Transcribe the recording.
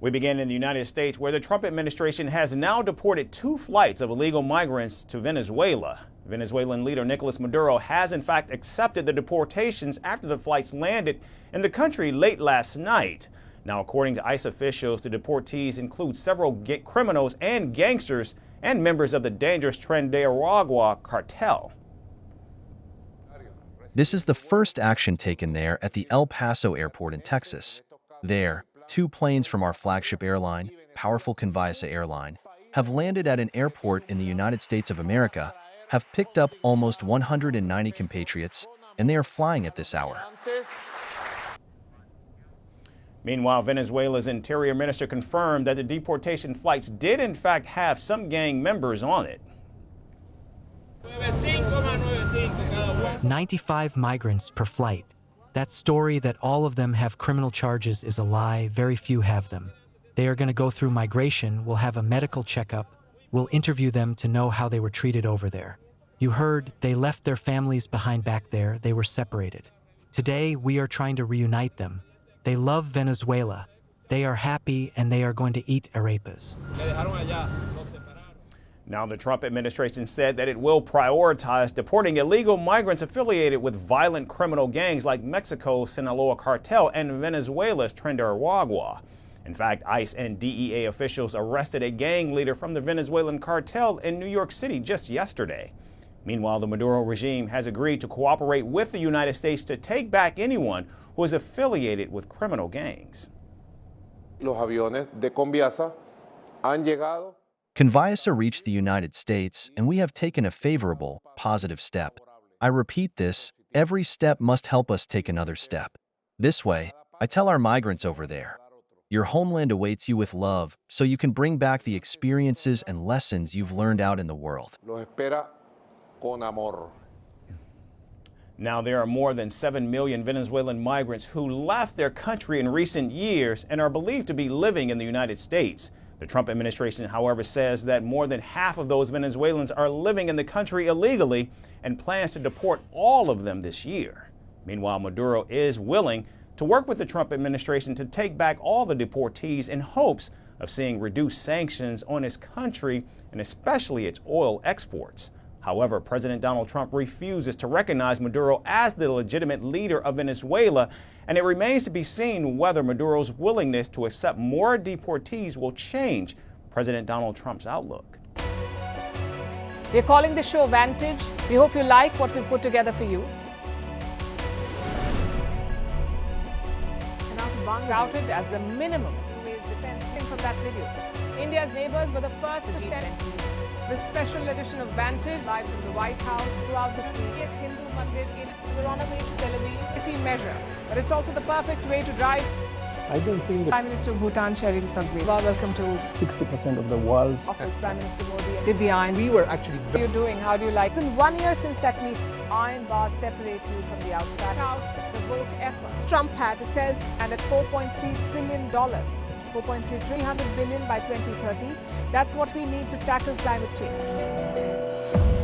We begin in the United States, where the Trump administration has now deported 2 flights of illegal migrants to Venezuela. Venezuelan leader Nicolas Maduro has in fact accepted the deportations after the flights landed in the country late last night. Now, according to ICE officials, the deportees include several criminals and gangsters and members of the dangerous Tren De Aragua cartel. This is the first action taken there at the El Paso airport in Texas. There, 2 planes from our flagship airline, powerful Conviasa airline, have landed at an airport in the United States of America, have picked up almost 190 compatriots, and they are flying at this hour. Meanwhile, Venezuela's interior minister confirmed that the deportation flights did in fact have some gang members on it. 95 migrants per flight. That story that all of them have criminal charges is a lie. Very few have them. They are going to go through migration, we'll have a medical checkup, we'll interview them to know how they were treated over there. You heard they left their families behind back there, they were separated. Today, we are trying to reunite them. They love Venezuela. They are happy and they are going to eat arepas. Now, the Trump administration said that it will prioritize deporting illegal migrants affiliated with violent criminal gangs like Mexico's Sinaloa cartel and Venezuela's Tren De Aragua. In fact, ICE and DEA officials arrested a gang leader from the Venezuelan cartel in New York City just yesterday. Meanwhile, the Maduro regime has agreed to cooperate with the United States to take back anyone who is affiliated with criminal gangs. Los aviones de Conviasa han llegado. Conviasa reached the United States, and we have taken a favorable, positive step. I repeat this, every step must help us take another step. This way, I tell our migrants over there, your homeland awaits you with love, so you can bring back the experiences and lessons you've learned out in the world. Los espera con amor. Now, there are more than 7 million Venezuelan migrants who left their country in recent years and are believed to be living in the United States. The Trump administration, however, says that more than half of those Venezuelans are living in the country illegally and plans to deport all of them this year. Meanwhile, Maduro is willing to work with the Trump administration to take back all the deportees in hopes of seeing reduced sanctions on his country and especially its oil exports. However, President Donald Trump refuses to recognize Maduro as the legitimate leader of Venezuela, and it remains to be seen whether Maduro's willingness to accept more deportees will change President Donald Trump's outlook. We're calling the show Vantage. We hope you like what we put together for you. Touted as the minimum defense from that video. India's neighbors were the first to send the special edition of Vantage live from the White House throughout this week. Yes, Hindu Mandir we're on our way to Tel Aviv. Measure, but it's also the perfect way to drive. I don't think that Prime Minister of Bhutan, Sherin Tagwe. Welcome to 60% of the world's office. Prime Minister Modi did the iron. We were actually How are you doing? How do you like? It's been 1 year since that meeting. Iron bars separate you from the outside. Out the vote efforts. Trump had, it says, and at $4.3 trillion. 300 billion by 2030. That's what we need to tackle climate change.